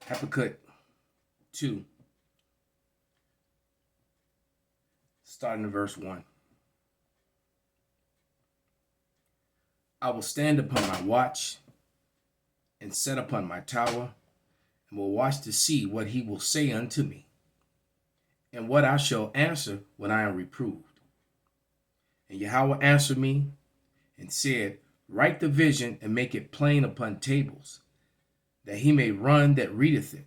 Habakkuk 2, starting in verse 1. I will stand upon my watch and set upon my tower, and will watch to see what he will say unto me, and what I shall answer when I am reproved. And Yahweh answered me and said, write the vision and make it plain upon tables, that he may run that readeth it.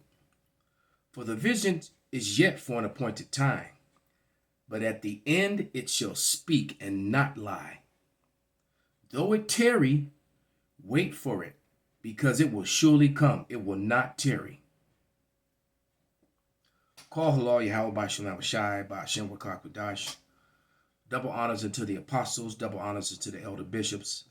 For the vision is yet for an appointed time, but at the end it shall speak and not lie. Though it tarry, wait for it, because it will surely come. It will not tarry. Call halal Yahweh B'Shem Shai B'Shem Wakakudash. Double honors unto the apostles, double honors unto the elder bishops.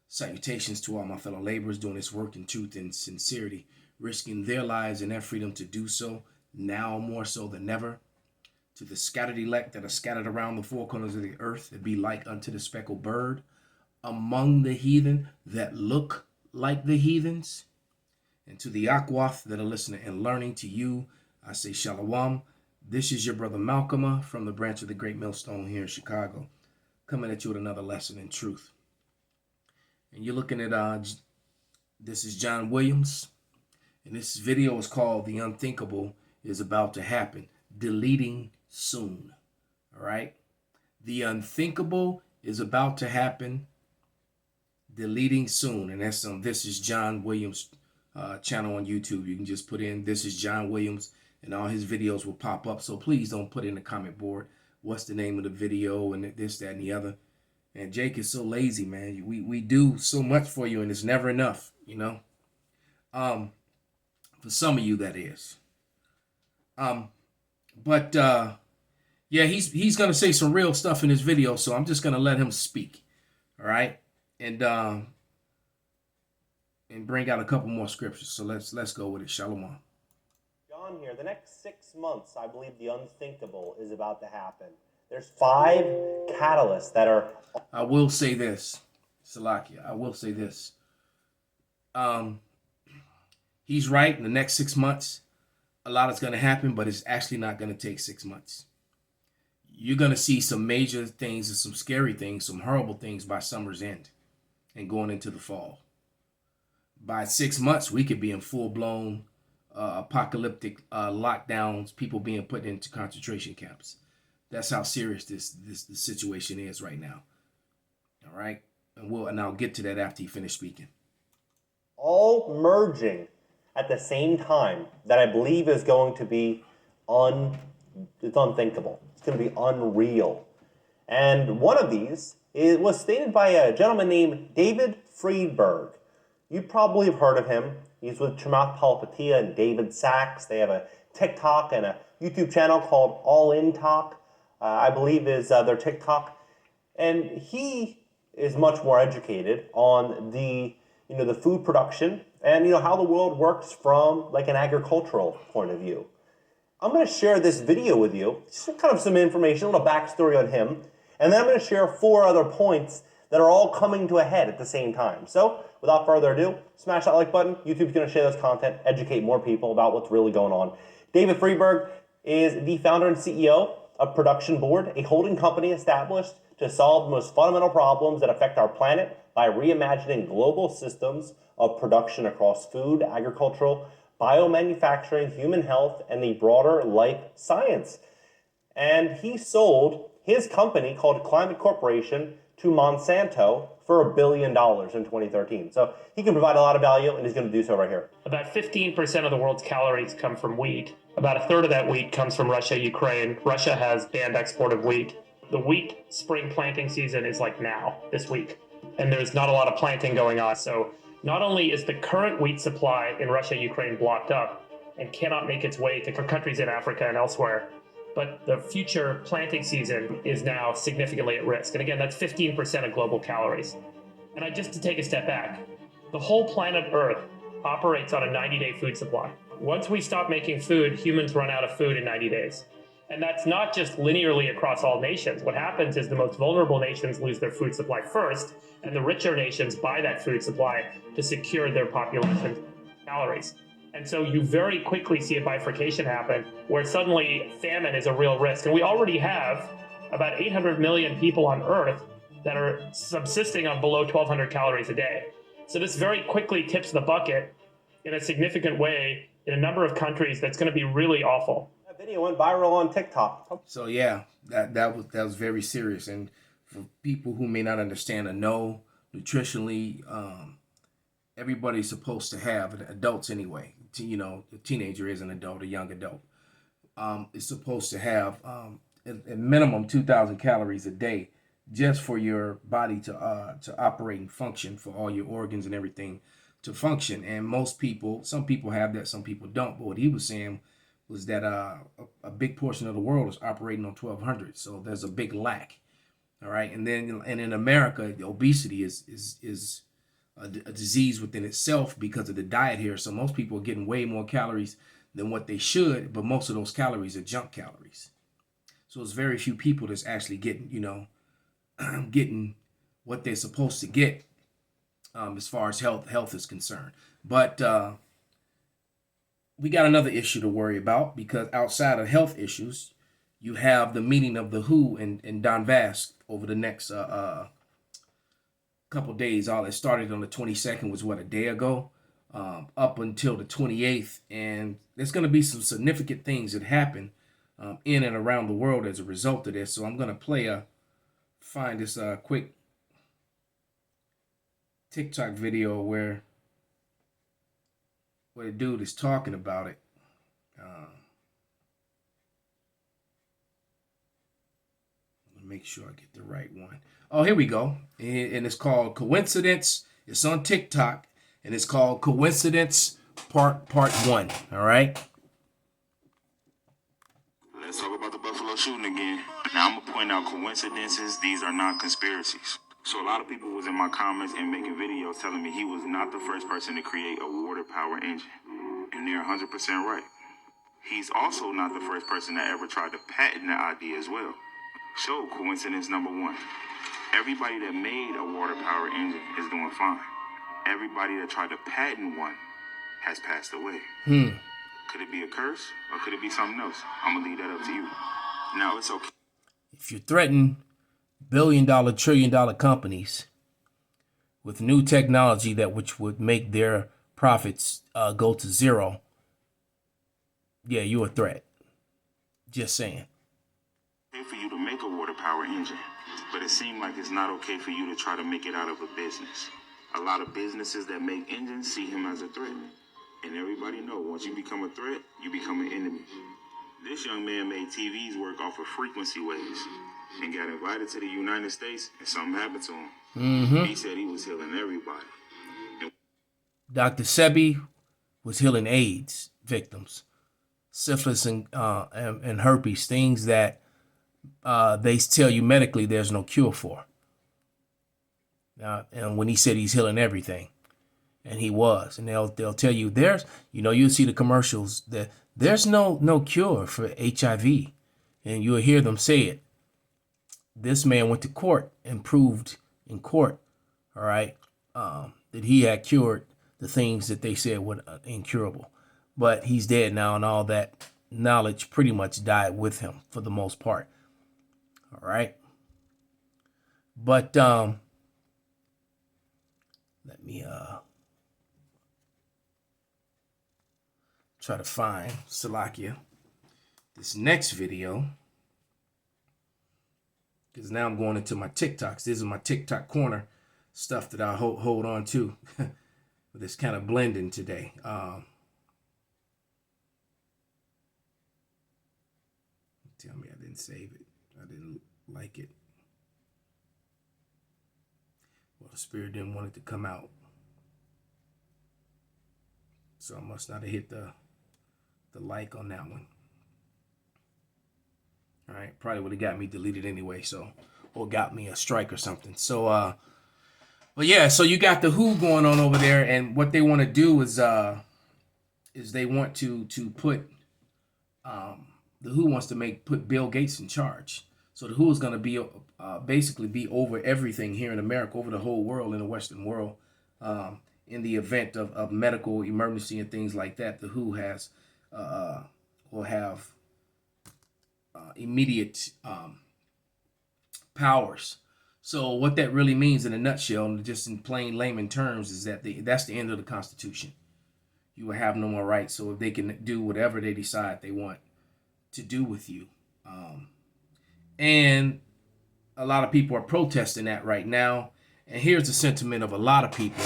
Salutations to all my fellow laborers doing this work in truth and sincerity, risking their lives and their freedom to do so, now more so than ever. To the scattered elect that are scattered around the four corners of the earth, that be like unto the speckled bird, among the heathen that look like the heathens. And to the Akwath that are listening and learning, to you, I say Shalom. This is your brother Malcolm from the branch of the Great Millstone here in Chicago, coming at you with another lesson in truth. And you're looking at, this is John Williams, and this video is called The Unthinkable is About to Happen, Deleting Soon. All right? The unthinkable is about to happen, deleting soon. And that's this is John Williams channel on YouTube. You can just put in this is John Williams and all his videos will pop up. So please don't put in the comment board what's the name of the video and this, that, and the other. And Jake is so lazy, man. We do so much for you and it's never enough, you know. For some of you that is. Yeah, he's gonna say some real stuff in his video, so I'm just gonna let him speak. All right. And bring out a couple more scriptures. So let's go with it. Shalom. John here. The next 6 months, I believe the unthinkable is about to happen. There's 5 catalysts that are... I will say this, Salakia. I will say this. He's right. In the next 6 months, a lot is going to happen, but it's actually not going to take 6 months. You're going to see some major things and some scary things, some horrible things by summer's end and going into the fall. By 6 months, we could be in full-blown apocalyptic lockdowns, people being put into concentration camps. That's how serious this situation is right now. All right? And I'll get to that after you finish speaking. All merging at the same time that I believe is going to be it's unthinkable. It's going to be unreal. And one of these was stated by a gentleman named David Friedberg. You probably have heard of him. He's with Chamath Palihapitiya and David Sachs. They have a TikTok and a YouTube channel called All In Talk, I believe is their TikTok. And he is much more educated on the food production and how the world works from like an agricultural point of view. I'm going to share this video with you, just kind of some information, a little backstory on him, and then I'm going to share 4 other points that are all coming to a head at the same time. So, without further ado, smash that like button. YouTube's going to share this content, educate more people about what's really going on. David Friedberg is the founder and CEO of Production Board, a holding company established to solve the most fundamental problems that affect our planet by reimagining global systems of production across food, agricultural, biomanufacturing, human health, and the broader life science. And he sold his company called Climate Corporation to Monsanto for $1 billion in 2013. So he can provide a lot of value, and he's going to do so right here. About 15% of the world's calories come from wheat. About a third of that wheat comes from Russia, Ukraine. Russia has banned export of wheat. The wheat spring planting season is like now, this week. And there's not a lot of planting going on. So not only is the current wheat supply in Russia, Ukraine blocked up and cannot make its way to countries in Africa and elsewhere, but the future planting season is now significantly at risk. And again, that's 15% of global calories. And just to take a step back, the whole planet Earth operates on a 90-day food supply. Once we stop making food, humans run out of food in 90 days. And that's not just linearly across all nations. What happens is the most vulnerable nations lose their food supply first, and the richer nations buy that food supply to secure their population calories. And so you very quickly see a bifurcation happen where suddenly famine is a real risk. And we already have about 800 million people on Earth that are subsisting on below 1,200 calories a day. So this very quickly tips the bucket in a significant way in a number of countries that's going to be really awful. That video went viral on TikTok. So yeah, that was very serious. And for people who may not understand or know nutritionally, everybody's supposed to have, adults anyway, you know, a teenager is an adult, a young adult, is supposed to have a minimum 2,000 calories a day just for your body to operate and function, for all your organs and everything to function. And most people, some people have that, some people don't. But what he was saying was that a big portion of the world is operating on 1,200, so there's a big lack. All right, and in America, the obesity is a disease within itself because of the diet here. So most people are getting way more calories than what they should, but most of those calories are junk calories. So it's very few people that's actually getting, you know, getting what they're supposed to get as far as health is concerned. But we got another issue to worry about, because outside of health issues, you have the meeting of the WHO in Donbass over the next couple days. All it started on the 22nd, was what, a day ago, up until the 28th, and there's going to be some significant things that happen in and around the world as a result of this. So I'm going to find this quick TikTok video where the dude is talking about it. Make sure I get the right one. Oh, here we go. And it's called Coincidence. It's on TikTok, and it's called Coincidence Part 1. All right. Let's talk about the Buffalo shooting again. Now I'm gonna point out coincidences. These are not conspiracies. So a lot of people was in my comments and making videos telling me he was not the first person to create a water power engine. And they're 100% right. He's also not the first person that ever tried to patent the idea as well. So coincidence number 1. Everybody that made a water power engine is doing fine. Everybody that tried to patent one has passed away. Could it be a curse, or could it be something else? I'm gonna leave that up to you. Now it's okay. If you threaten billion-dollar, trillion-dollar companies with new technology which would make their profits go to zero, yeah, you're a threat. Just saying. Okay for you to make a water power engine, but it seemed like it's not okay for you to try to make it out of a business. A lot of businesses that make engines see him as a threat. And everybody know, once you become a threat, you become an enemy. This young man made TVs work off of frequency waves and got invited to the United States, and something happened to him. He said he was healing everybody. Dr. Sebi was healing AIDS victims, syphilis and herpes, things that they tell you medically there's no cure for. And when he said he's healing everything, and he was, and they'll tell you you'll see the commercials that there's no cure for HIV, and you'll hear them say it. This man went to court and proved in court, all right, that he had cured the things that they said were incurable. But he's dead now, and all that knowledge pretty much died with him for the most part. All right. But let me try to find Salakia this next video, because now I'm going into my TikToks. This is my TikTok corner stuff that I hold on to. But it's kind of blending today. Tell me I didn't save it. I didn't like it. Well, the Spirit didn't want it to come out. So I must not have hit the like on that one. All right, probably would have got me deleted anyway, or got me a strike or something. So but yeah, so you got the WHO going on over there, and what they want to do is they want to put the WHO wants to put Bill Gates in charge. So the WHO is going to be basically be over everything here in America, over the whole world, in the Western world, in the event of medical emergency and things like that. The WHO will have immediate powers. So what that really means in a nutshell, just in plain layman terms, is that that's the end of the Constitution. You will have no more rights. So if they can do whatever they decide they want to do with you. And a lot of people are protesting that right now. And here's the sentiment of a lot of people.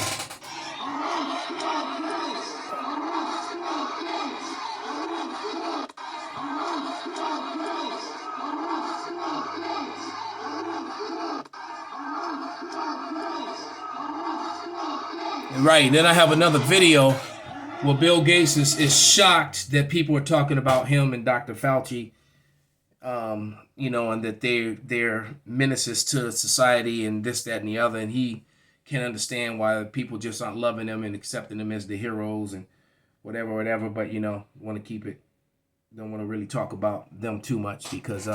Right, then I have another video where Bill Gates is shocked that people are talking about him and Dr. Fauci, and that they're menaces to society and this, that, and the other, and he can't understand why people just aren't loving them and accepting them as the heroes and whatever, but want to keep it, don't want to really talk about them too much because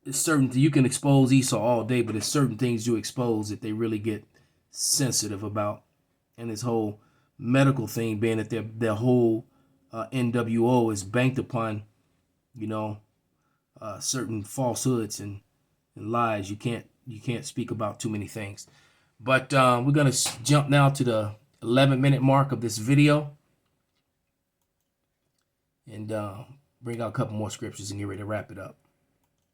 it's certain, you can expose Esau all day, but it's certain things you expose that they really get sensitive about. And this whole medical thing being that their whole NWO is banked upon certain falsehoods and lies. You can't speak about too many things, but we're gonna jump now to the 11-minute mark of this video and bring out a couple more scriptures and get ready to wrap it up.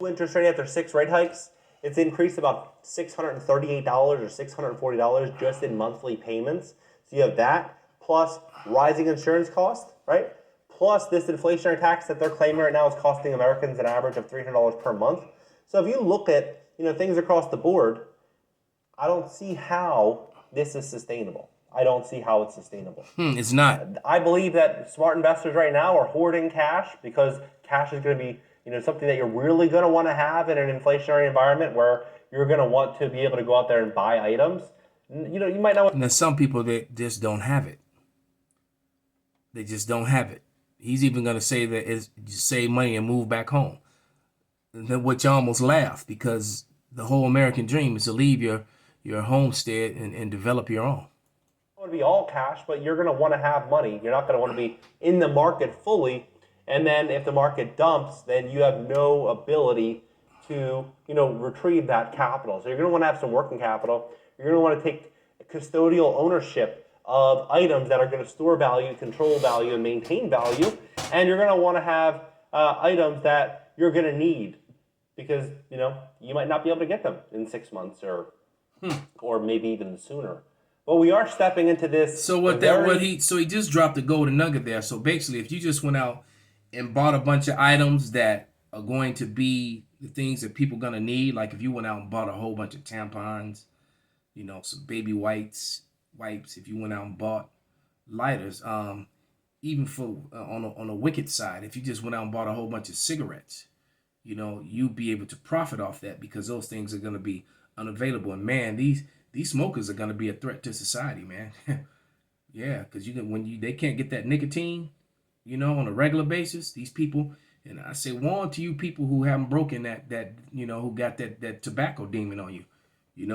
Interest rate after 6 rate hikes, it's increased about $638 or $640 just in monthly payments. So you have that, plus rising insurance costs, right? Plus this inflationary tax that they're claiming right now is costing Americans an average of $300 per month. So if you look at things across the board, I don't see how this is sustainable. I don't see how it's sustainable. It's not. I believe that smart investors right now are hoarding cash because cash is going to be something that you're really going to want to have in an inflationary environment where you're going to want to be able to go out there and buy items. You might not. And there's some people that just don't have it. They just don't have it. He's even going to say that it's just save money and move back home. Which you almost laugh because the whole American dream is to leave your homestead and develop your own. Want to be all cash, but you're going to want to have money. You're not going to want to be in the market fully. And then if the market dumps, then you have no ability to, retrieve that capital. So you're going to want to have some working capital. You're going to want to take custodial ownership of items that are going to store value, control value, and maintain value. And you're going to want to have items that you're going to need because, you might not be able to get them in 6 months or maybe even sooner. But we are stepping into this. So he just dropped the golden nugget there. So basically, if you just went out and bought a bunch of items that are going to be the things that people are going to need, like if you went out and bought a whole bunch of tampons, some baby wipes, if you went out and bought lighters, even for on a wicked side, if you just went out and bought a whole bunch of cigarettes, you'd be able to profit off that because those things are going to be unavailable. And man, these smokers are going to be a threat to society, man. Yeah, because they can't get that nicotine, on a regular basis, these people, and I say warn to you people who haven't broken that who got that tobacco demon on you,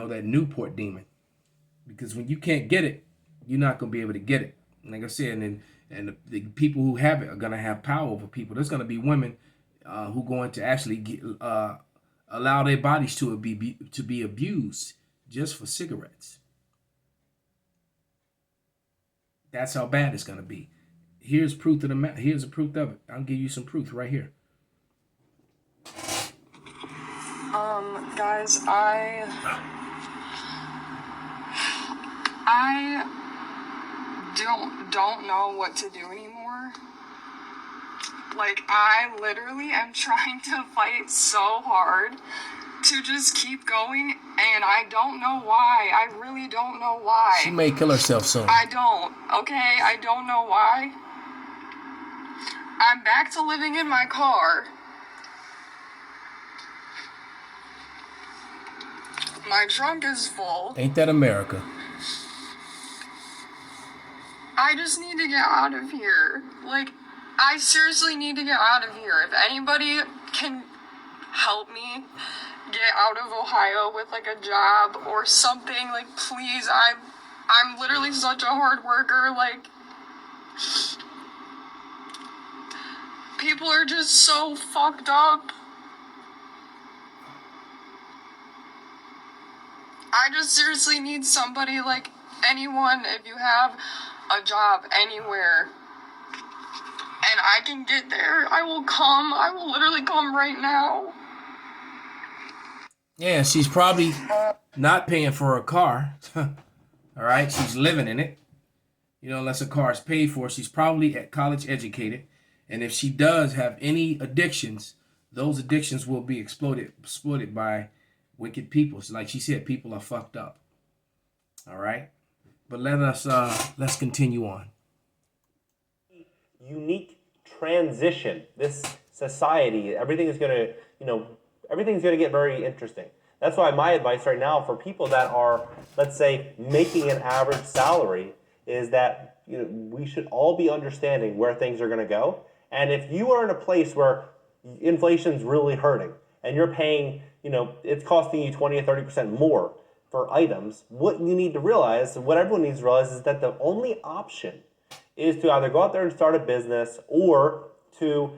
that Newport demon, because when you can't get it, you're not going to be able to get it. Like I said, and the people who have it are going to have power over people. There's going to be women who are going to actually allow their bodies to be abused just for cigarettes. That's how bad it's going to be. Here's proof of here's a proof of it. I'll give you some proof right here. Guys, I don't know what to do anymore. Like, I literally am trying to fight so hard to just keep going, and I don't know why. I really don't know why. She may kill herself soon. I don't know why. I'm back to living in my car. My trunk is full. Ain't that America? I just need to get out of here. Like, I seriously need to get out of here. If anybody can help me get out of Ohio with, like, a job or something, like, please, I'm literally such a hard worker. Like, people are just so fucked up. I just seriously need somebody, like, anyone, if you have a job anywhere and I can get there, I will come. I will literally come right now. Yeah, she's probably not paying for a car. All right, she's living in it. You know, unless a car is paid for, she's probably at college educated. And if she does have any addictions, those addictions will be exploited by wicked people. So like she said, people are fucked up. All right, but let's continue on. Unique transition. This society, everything is going to, everything's going to get very interesting. That's why my advice right now for people that are, let's say, making an average salary is that we should all be understanding where things are going to go. And if you are in a place where inflation's really hurting and you're paying, it's costing you 20 or 30% more for items, what you need to realize, and what everyone needs to realize, is that the only option is to either go out there and start a business or to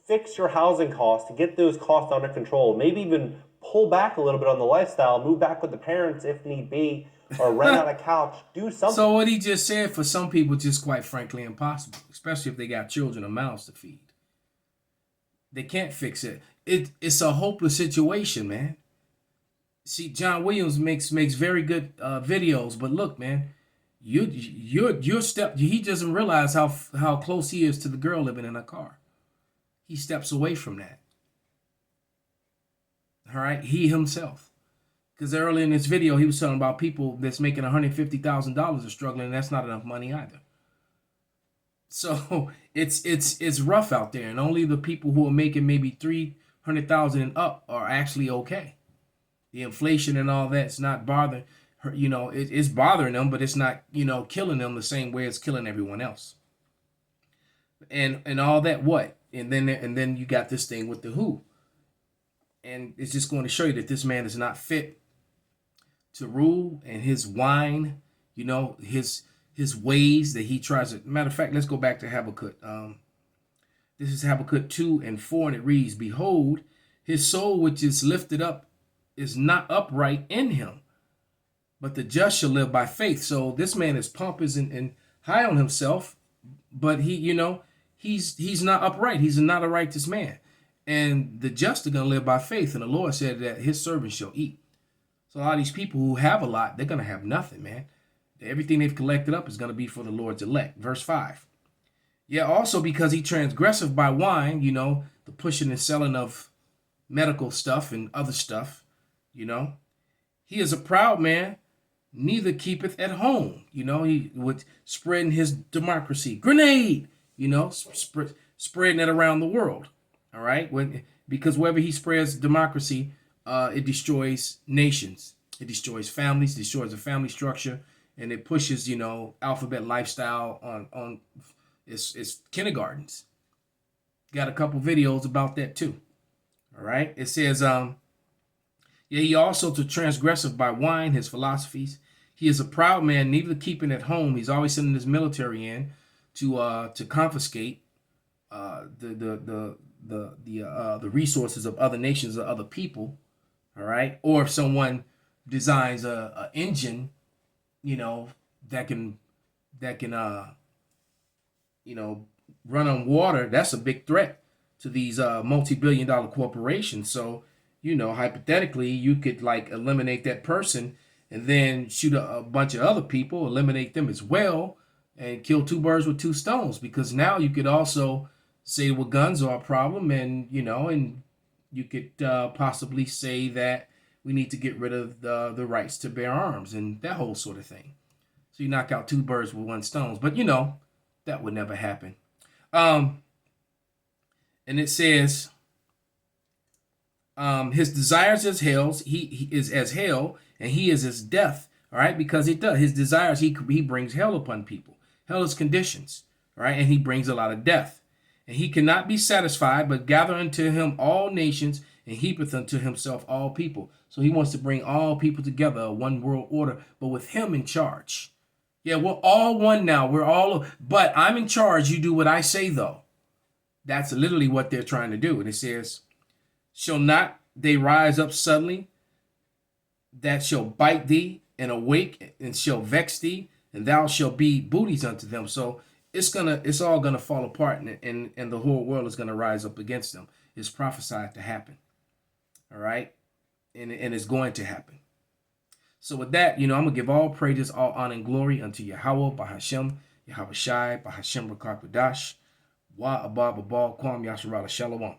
fix your housing costs, to get those costs under control, maybe even pull back a little bit on the lifestyle, move back with the parents if need be, or rent out a couch, do something. So what he just said, for some people, just quite frankly impossible, especially if they got children or mouths to feed. They can't fix it. It's a hopeless situation, man. See, John Williams makes very good videos, but look, man, he doesn't realize how close he is to the girl living in a car. He steps away from that. All right, he himself. Because earlier in this video, he was talking about people that's making $150,000 are struggling, and that's not enough money either. So it's rough out there, and only the people who are making maybe $300,000 and up are actually okay. The inflation and all that's not bothering her, it's bothering them, but it's not, killing them the same way it's killing everyone else. And all that what? And then you got this thing with the WHO. And it's just going to show you that this man is not fit to rule, and his wine, his ways that he tries to. Matter of fact, let's go back to Habakkuk. This is Habakkuk 2:4, and it reads, "Behold, his soul which is lifted up is not upright in him, but the just shall live by faith." So this man is pompous and high on himself, but he's not upright. He's not a righteous man. And the just are going to live by faith. And the Lord said that his servants shall eat. So a lot of these people who have a lot, they're going to have nothing, man. Everything they've collected up is going to be for the Lord's elect. Verse 5. Yeah, also because he transgresseth by wine, the pushing and selling of medical stuff and other stuff, He is a proud man, neither keepeth at home. He would spreading his democracy. Grenade, spreading it around the world. All right, because wherever he spreads democracy, it destroys nations, it destroys families, destroys the family structure, and it pushes alphabet lifestyle on its kindergartens. Got a couple videos about that too. All right, it says he also to transgressive by wine his philosophies. He is a proud man, neither keeping at home. He's always sending his military in to confiscate the resources of other nations or other people. All right, or if someone designs a engine, that can run on water, that's a big threat to these multi-billion-dollar corporations. So hypothetically, you could eliminate that person and then shoot a bunch of other people, eliminate them as well, and kill two birds with two stones. Because now you could also say, well, guns are a problem, and and you could possibly say that we need to get rid of the rights to bear arms and that whole sort of thing. So you knock out two birds with one stone. But that would never happen. And it says, his desires as hell, he is as hell, and he is as death. All right, because it does. His desires, he brings hell upon people. Hell is conditions. All right, and he brings a lot of death. And he cannot be satisfied, but gather unto him all nations, and heapeth unto himself all people. So he wants to bring all people together, a one world order, but with him in charge. Yeah, we're all one now. We're all, but I'm in charge. You do what I say, though. That's literally what they're trying to do. And it says, shall not they rise up suddenly that shall bite thee and awake and shall vex thee, and thou shalt be booties unto them. So it's all gonna fall apart, and the whole world is gonna rise up against them. It's prophesied to happen. All right, and it's going to happen. So with that, I'm gonna give all praises, all honor and glory unto Yahweh, Bahashem, Yahweh Shai, Bahashem Rakakwadash, Wa Abba Babal Kwam Yasharala Shalom.